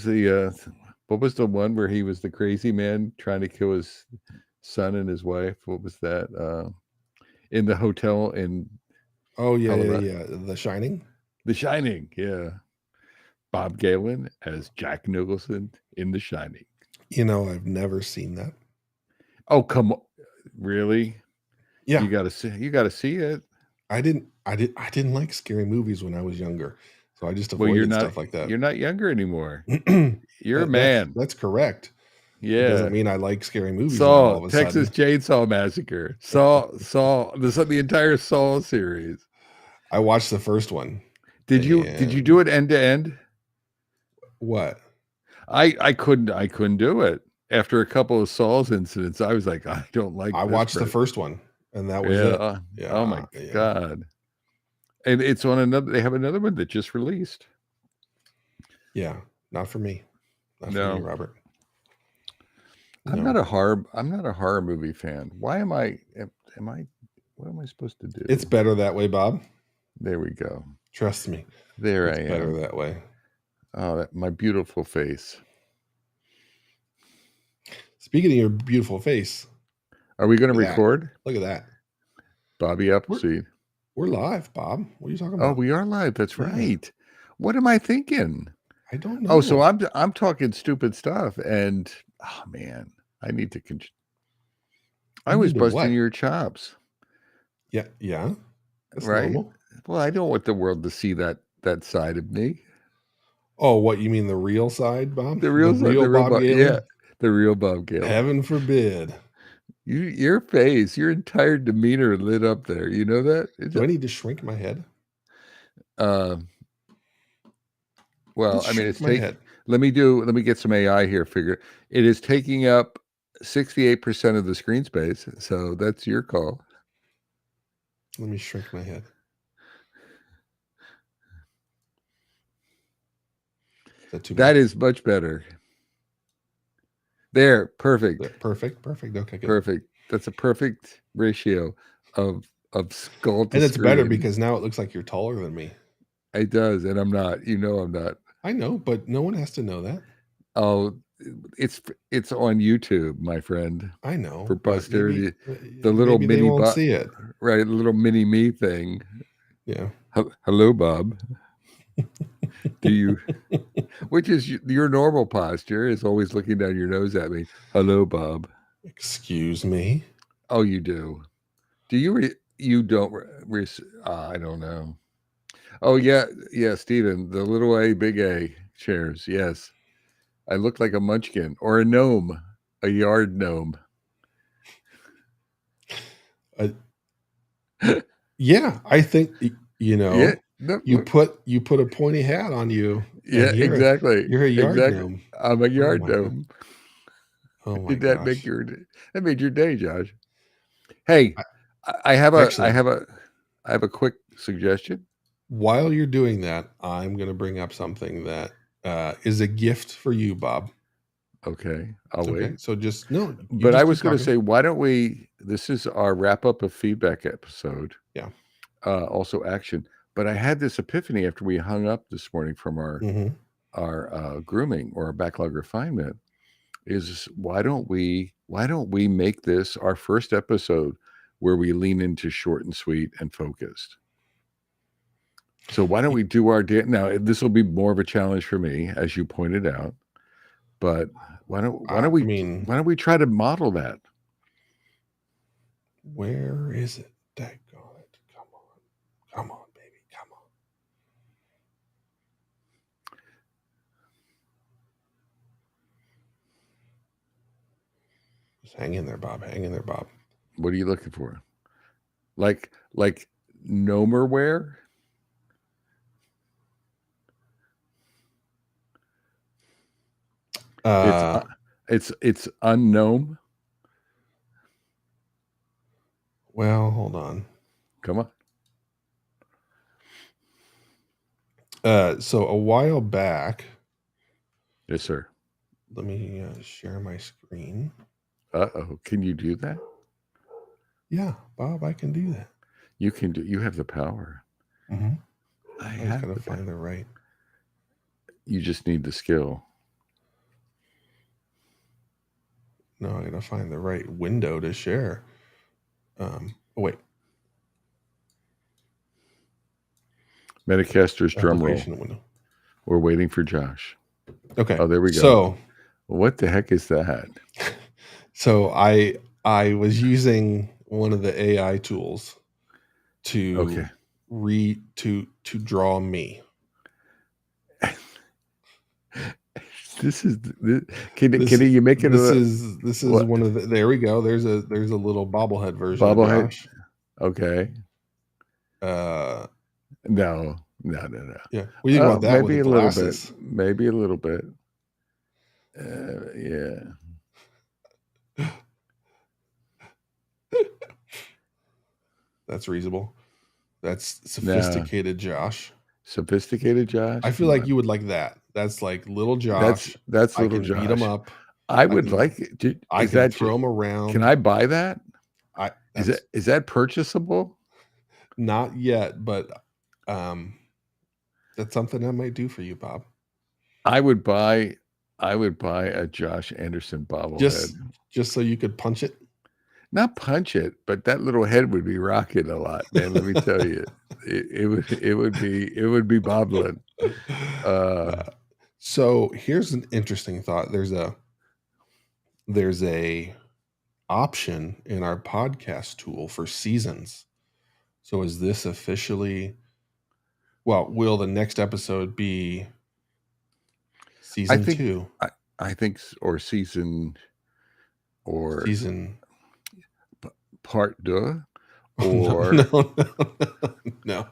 the what was the one where he was the crazy man trying to kill his son and his wife? What was that? In the hotel in Oh yeah, yeah, Colorado. yeah. The Shining. The Shining, yeah. Bob Galen as Jack Nicholson in The Shining. I've never seen that. Oh, come on. Really? Yeah, You gotta see it. I didn't like scary movies when I was younger, so I just Well, you're avoided not stuff like that. you're not younger anymore. You're a That's man. that's correct. It doesn't Yeah. mean I like scary movies now all Saw, of a Texas sudden. Chainsaw Massacre. Saw the entire Saw series. I watched the first one, Did you and do it end to end? what? I couldn't do it. After a couple of Saul's incidents, I was like, I don't like I this, watched the Brett. first one, and that was Yeah. it. Oh my Yeah. God. And it's on another. They have another one that just released. Yeah, not for me. Not for me, No, Robert. I'm No. not a horror. I'm not a horror movie fan. Why am I? Am I? What am I supposed to do? It's better that way, Bob. There we go. Trust me. There It's I better am. that way. Oh, my beautiful face. Speaking of your beautiful face, Are we going to look at that. record? Look at that. Bobby Appleseed. We're live, Bob. What are you talking Oh, about? we are live. That's Yeah. right. What am I thinking? I don't know. Oh, so I'm talking stupid stuff, and oh man, I need to. I was need to busting what? your chops, Yeah. That's right? normal. Well, I don't want the world to see that side of me. Oh, what you mean the real side, Bob? The real side, the real Bob Bob, Galen? yeah, the real Bob Galen. Heaven forbid. Your face, your entire demeanor lit up there. You know that? Do I need to shrink my head? Well, Just I mean, shrink it's my head. Let me get some AI here. Figure it is taking up 68% of the screen space. So that's your call. Let me shrink my head. Is that too bad? That is much better. There, perfect. Perfect. Okay, good. Perfect. That's a perfect ratio of skull to and it's screen. better because now it looks like you're taller than me. It does, and I'm not. You know I'm not. I know, but no one has to know that. Oh, it's on YouTube, my friend. I know. For posterity, maybe, the little maybe mini they won't see it. Right, the little mini me thing. Yeah. Hello, Bob. Do you? Which is your normal posture? Is always looking down your nose at me. Hello, Bob. Excuse me. Oh, you do. Do you? You don't. I don't know. Oh yeah, Stephen. The little A, big A chairs. Yes, I look like a munchkin or a gnome, a yard gnome. Yeah, I think Yeah, you put a pointy hat on you. Yeah, exactly. You're a yard gnome. I'm a yard gnome. Oh my Did that gosh. make that made your day, Josh? Hey, I have a quick suggestion. While you're doing that, I'm going to bring up something that is a gift for you, Bob. Okay, I'll wait. So just no. But I was going to say, why don't we? This is our wrap up of feedback episode. Yeah. Also action. But I had this epiphany after we hung up this morning from our grooming or our backlog refinement. Is why don't we make this our first episode where we lean into short and sweet and focused? So why don't we do our day now? This will be more of a challenge for me, as you pointed out. But why don't we try to model that? Where is it? Daggone it. Come on, baby. Come on. Just hang in there, Bob. Hang in there, Bob. What are you looking for? Like Gnomerware? It's unknown. Well, hold on. Come on. So a while back. Yes, sir. Let me share my screen. Uh-oh. Can you do that? Yeah, Bob, I can do that. You can do. You have the power. I just gotta find the right. You just need the skill. No, I gotta find the right window to share. Oh wait, Metacaster's drum roll. application window. We're waiting for Josh. Okay. Oh, there we go. So what the heck is that? So I was using one of the AI tools to to draw me. This is can you make it? This is what? One of the. There we go. There's a little bobblehead version. Bobblehead. Of Josh. Okay. No. Yeah. What do you think about that? Maybe with a little bit. Maybe a little bit. Yeah. That's reasonable. That's sophisticated, Josh. Sophisticated Josh. I feel like you would like that. That's like little Josh. That's little Josh. Beat him up. I would like it. I can throw him around. Can I buy that? Is that purchasable? Not yet, but that's something I might do for you, Bob. I would buy a Josh Anderson bobblehead. Just so you could punch it? Not punch it, but that little head would be rocking a lot, man. Let me tell you. It would be bobbling. So here's an interesting thought. There's a option in our podcast tool for seasons. So is this officially? Well, will the next episode be season 2? I think, or season part 2, or no,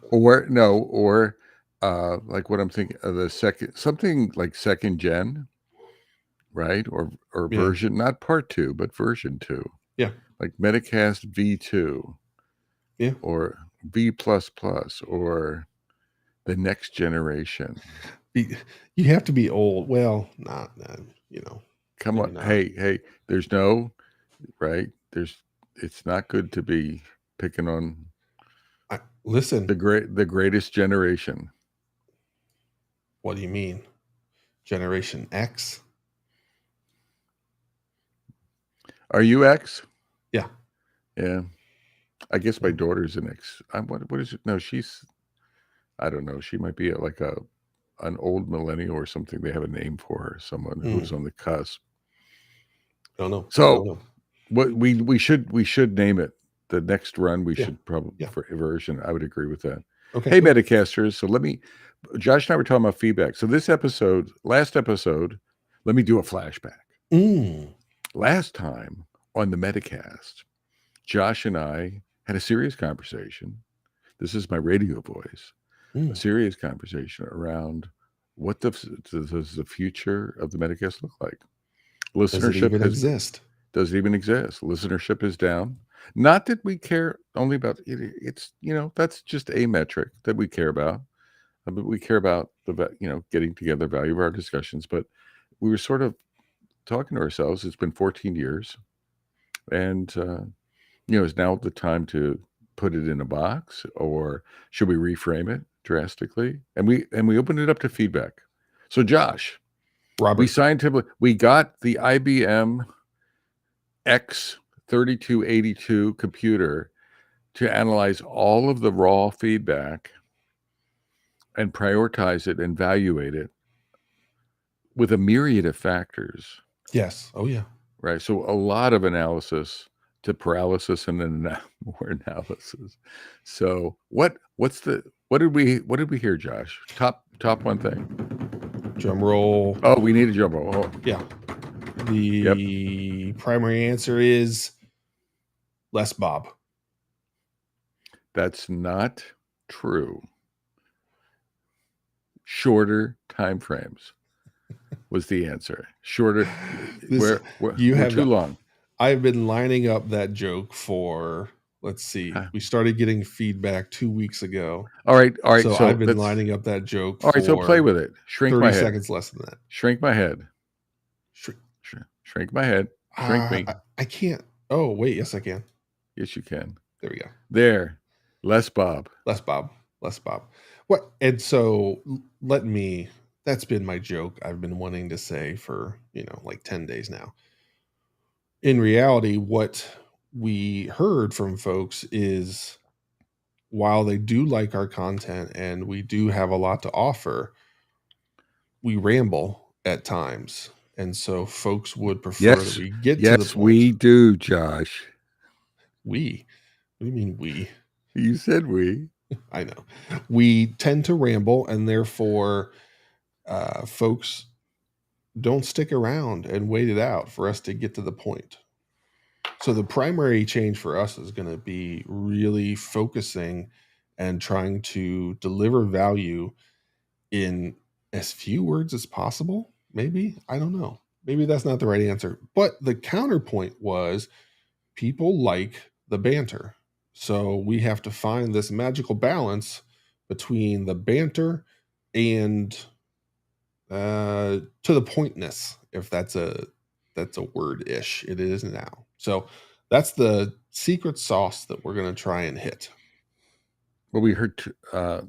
or like what I'm thinking of the something like second gen, right? Or version, not part 2, but version 2. Yeah, like Metacast V2. Yeah, or V++, or the next generation. You have to be old. Well, not Come on, not. Hey, there's no right. It's not good to be picking on. Listen, the greatest generation. What do you mean, Generation X? Are you X? Yeah. Yeah. I guess my daughter's an X. What is it? No, she's. I don't know. She might be an old millennial or something. They have a name for her. Someone who's on the cusp. I don't know. So, what we should name it. The next run we should probably for version. I would agree with that. Okay. Hey, Metacasters. So Josh and I were talking about feedback. So last episode, let me do a flashback. Last time on the Metacast, Josh and I had a serious conversation. This is my radio voice. A serious conversation around what does the future of the Metacast look like? Listenership does it even exist? Listenership is down. Not that we care only about it. It's that's just a metric that we care about. But we care about the getting together, value of our discussions. But we were sort of talking to ourselves. It's been 14 years, and is now the time to put it in a box, or should we reframe it drastically? And we opened it up to feedback. So Josh, Robert, we got the IBM X3282 computer to analyze all of the raw feedback and prioritize it and evaluate it with a myriad of factors. Yes. Oh yeah. Right. So a lot of analysis to paralysis and then more analysis. So what did we hear, Josh? Top one thing. Drum roll. Oh, we need a drum roll. Oh. Yeah. The primary answer is less Bob. That's not true. Shorter time frames was the answer. Shorter. We're too long. I've been lining up that joke for, let's see, we started getting feedback 2 weeks ago. All right. So I've been lining up that joke. All right, so play with it. Shrink my head. 30 seconds less than that. Shrink my head. Shrink my head. Shrink me. I can't. Oh, wait. Yes, I can. Yes, you can. There we go. There. Less Bob. What? And so that's been my joke I've been wanting to say for, like 10 days now. in reality, what we heard from folks is while they do like our content and we do have a lot to offer, we ramble at times. And so folks would prefer that Yes, we get to the yes, point. we do, Josh. We? What do you mean we? You said we. I know. We tend to ramble, and therefore folks don't stick around and wait it out for us to get to the point. So the primary change for us is going to be really focusing and trying to deliver value in as few words as possible. Maybe, I don't know. Maybe that's not the right answer. But the counterpoint was people like the banter. So we have to find this magical balance between the banter and to the pointness, if that's a word-ish. It is now. So that's the secret sauce that we're going to try and hit. Well, we heard, and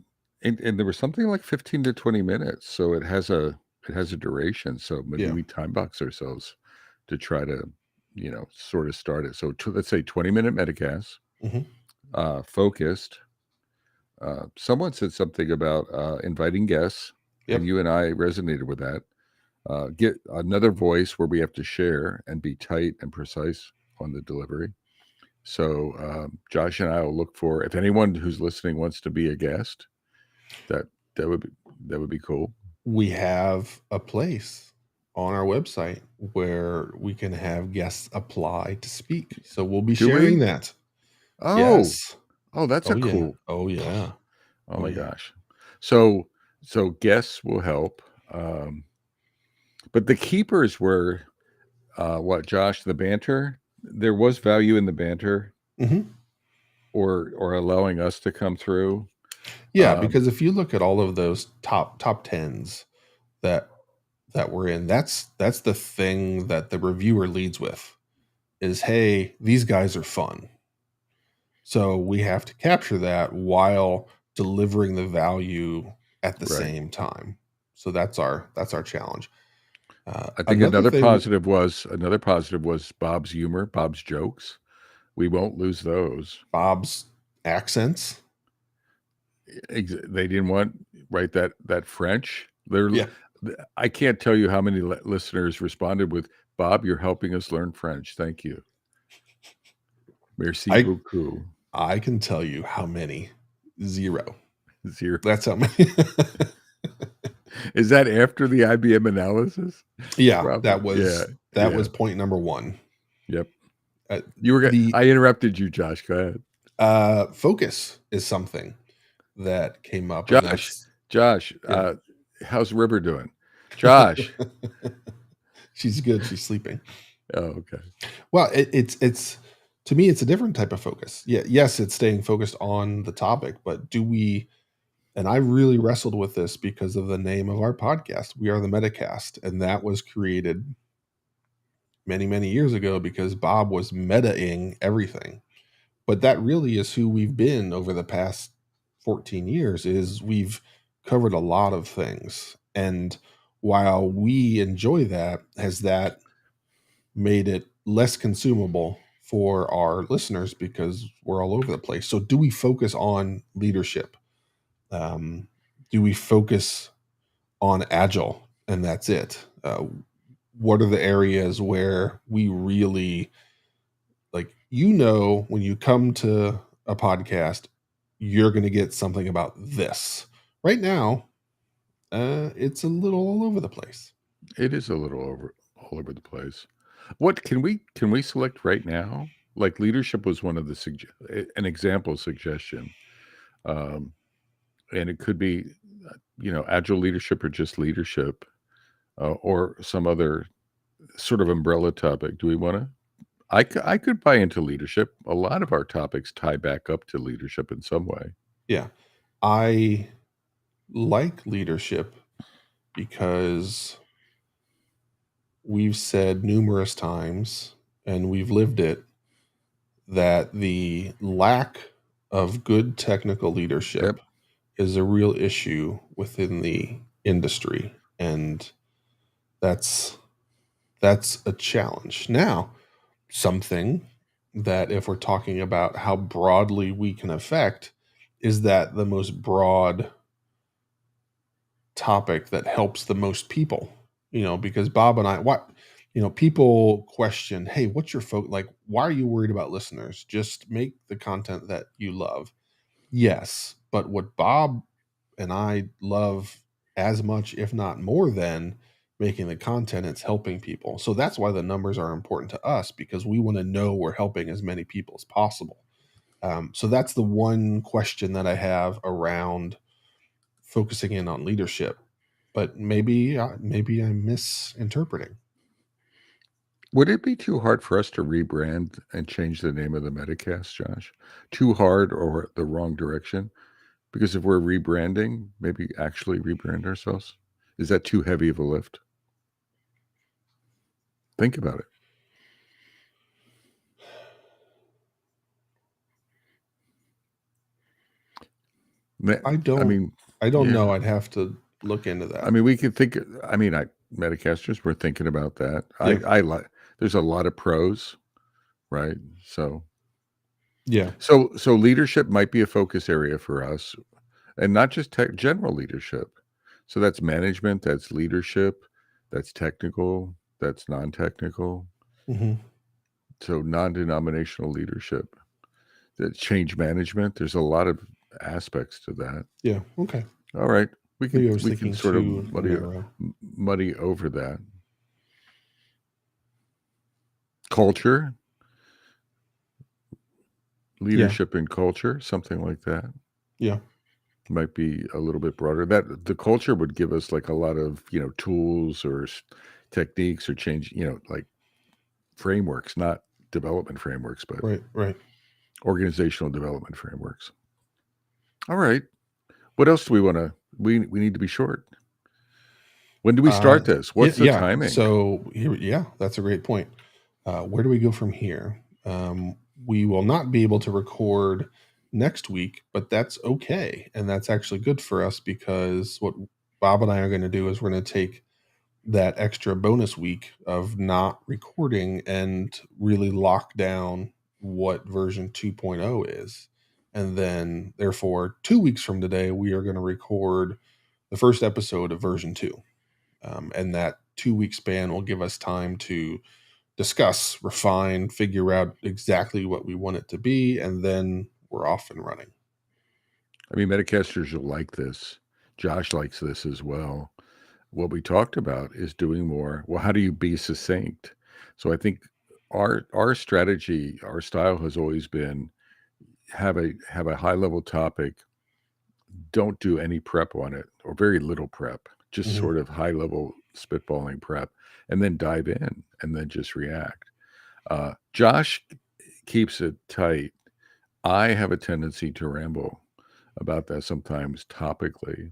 there was something like 15 to 20 minutes, so it has a duration. So maybe we time box ourselves to try to, sort of start it. So let's say 20-minute Metacast, focused. Someone said something about inviting guests, and you and I resonated with that. Get another voice where we have to share and be tight and precise on the delivery. So Josh and I will look for, if anyone who's listening wants to be a guest, that would be cool. We have a place on our website where we can have guests apply to speak. So we'll be sharing that. Oh, yes. Oh, that's cool. Oh yeah. Oh my gosh. So guests will help. But the keepers were what, Josh, the banter? There was value in the banter, or allowing us to come through. Yeah, because if you look at all of those top tens that we're in, that's the thing that the reviewer leads with is, hey, these guys are fun. So we have to capture that while delivering the value at the same time. So that's our challenge. I think another positive was Bob's humor, Bob's jokes. We won't lose those. Bob's accents. They didn't want that French. I can't tell you how many listeners responded with, "Bob, you're helping us learn French. Thank you. Merci beaucoup." I can tell you how many. Zero. That's how many. Is that after the IBM analysis? Yeah, probably. that was point number one. Yep. You were. I interrupted you, Josh. Go ahead. Focus is something that came up. Josh, how's River doing? Josh. She's good. She's sleeping. Oh, okay. Well, it's to me, it's a different type of focus. Yeah, yes, it's staying focused on the topic, but do we? And I really wrestled with this because of the name of our podcast. We are the Metacast, and that was created many, many years ago because Bob was metaing everything. But that really is who we've been over the past 14 years. Is we've covered a lot of things, and while we enjoy that, has that made it less consumable for our listeners because we're all over the place? So do we focus on leadership? Do we focus on agile and that's it? What are the areas where we really, like, when you come to a podcast, you're going to get something about this. Right now, it's a little all over the place. It is a little all over the place. What can we select right now? Like leadership was one of an example suggestion. And it could be, agile leadership or just leadership, or some other sort of umbrella topic. Do we want to? I could buy into leadership. A lot of our topics tie back up to leadership in some way. Yeah. I like leadership because we've said numerous times, and we've lived it, that the lack of good technical leadership is a real issue within the industry. And that's a challenge. Now, something that, if we're talking about how broadly we can affect, is that the most broad topic that helps the most people? Because Bob and I, people question, hey, what's your like, why are you worried about listeners? Just make the content that you love. Yes, but what Bob and I love as much, if not more than making the content, it's helping people. So that's why the numbers are important to us, because we want to know we're helping as many people as possible. So that's the one question that I have around focusing in on leadership. But maybe I'm misinterpreting. Would it be too hard for us to rebrand and change the name of the Metacast, Josh? Too hard or the wrong direction? Because if we're rebranding, maybe actually rebrand ourselves. Is that too heavy of a lift? Think about it. I don't know. I'd have to look into that. I mean, we could think. I mean, Metacasters, we're thinking about that. Yeah. I like. There's a lot of pros, right? So, yeah. So leadership might be a focus area for us, and not just general leadership. So that's management, that's leadership, that's technical, that's non-technical. Mm-hmm. So non-denominational leadership, that change management. There's a lot of aspects to that. Yeah. Okay. All right. We can sort of narrow. muddy over that. Culture, leadership and culture, something like that. Yeah. Might be a little bit broader. That the culture would give us like a lot of, tools or techniques or change, like frameworks, not development frameworks, but right. Organizational development frameworks. All right. What else do we want to, we need to be short. When do we start this? What's the timing? So here, that's a great point. Where do we go from here? We will not be able to record next week, but that's okay. And that's actually good for us, because what Bob and I are going to do is we're going to take that extra bonus week of not recording and really lock down what version 2.0 is. And then, therefore, 2 weeks from today, we are going to record the first episode of version 2. And that 2-week span will give us time to discuss, refine, figure out exactly what we want it to be, and then we're off and running. I mean, Metacasters will like this. Josh likes this as well. What we talked about is doing more. Well, how do you be succinct? So I think our strategy, our style has always been have a high level topic. Don't do any prep on it, or very little prep. Just sort of high level spitballing prep, and then dive in and then just react. Josh keeps it tight. I have a tendency to ramble about that sometimes topically.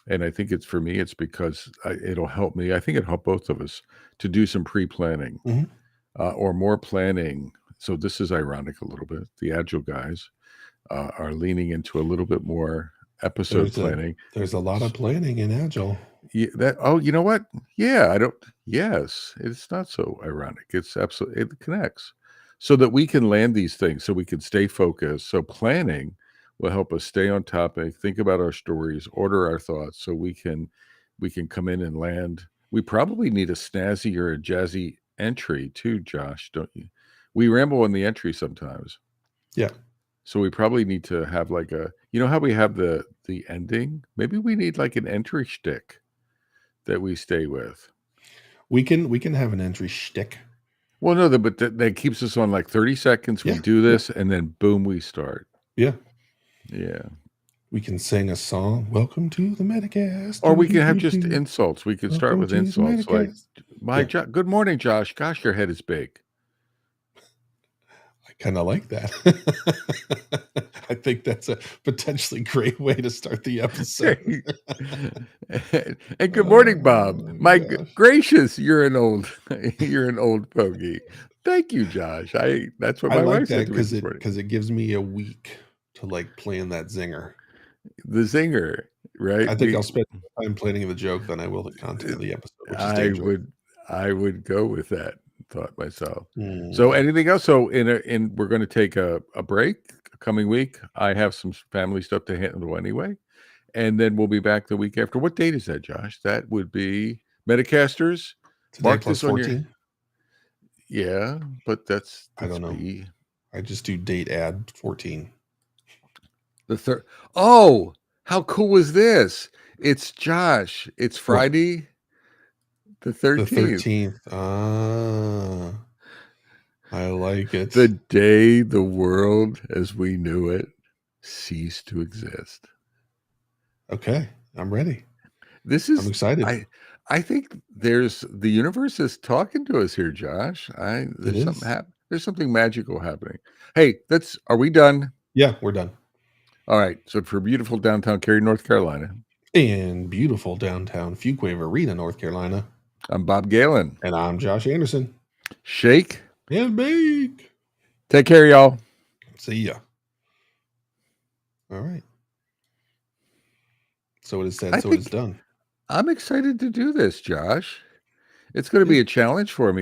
And I think it's, for me, it's because it'll help me. I think it'll help both of us to do some pre-planning or more planning. So this is ironic a little bit. The Agile guys are leaning into a little bit more episode planning. There's a lot of planning in Agile. Yeah, you know what? Yeah, yes, it's not so ironic. It's absolutely, it connects so that we can land these things, so we can stay focused. So planning will help us stay on topic, think about our stories, order our thoughts, so we can come in and land. We probably need a snazzy or a jazzy entry too, Josh, don't you? We ramble in the entry sometimes. Yeah. So we probably need to have like how we have the ending? Maybe we need like an entry shtick that we stay with. We can have an entry shtick. Well, no, but that keeps us on like 30 seconds. We do this, and then boom, we start. Yeah. Yeah. We can sing a song. Welcome to the Metacast. Or we can have just insults. We can start with insults like, good morning, Josh. Gosh, your head is big. I kind of like that. I think that's a potentially great way to start the episode. And good morning, Bob. My gracious, you're an old fogey. Thank you, Josh. That's what my wife said to me this morning. Because it gives me a week to like plan that zinger. The zinger, right? I think I'll spend more time planning the joke than I will the content of the episode. Which is dangerous. I would go with that. thought myself. Hmm. So anything else? So we're going to take a break coming week. I have some family stuff to handle anyway. And then we'll be back the week after. What date is that, Josh? That would be Metacasters. Today Mark plus this on your 14. Yeah, but that's I don't know. B. I just do date add 14. The third. Oh, how cool was this? It's Josh. It's What? Friday the 13th. The 13th. Ah, I like it. The day the world as we knew it ceased to exist. Okay, I'm ready. I'm excited. I think the universe is talking to us here, Josh. There's something magical happening. Hey, are we done? Yeah, we're done. All right. So for beautiful downtown Cary, North Carolina, and beautiful downtown Fuquay Arena, North Carolina, I'm Bob Galen. And I'm Josh Anderson. Shake and bake. Take care, y'all. See ya. All right. So it is said, so it is done. I'm excited to do this, Josh. It's going to be a challenge for me.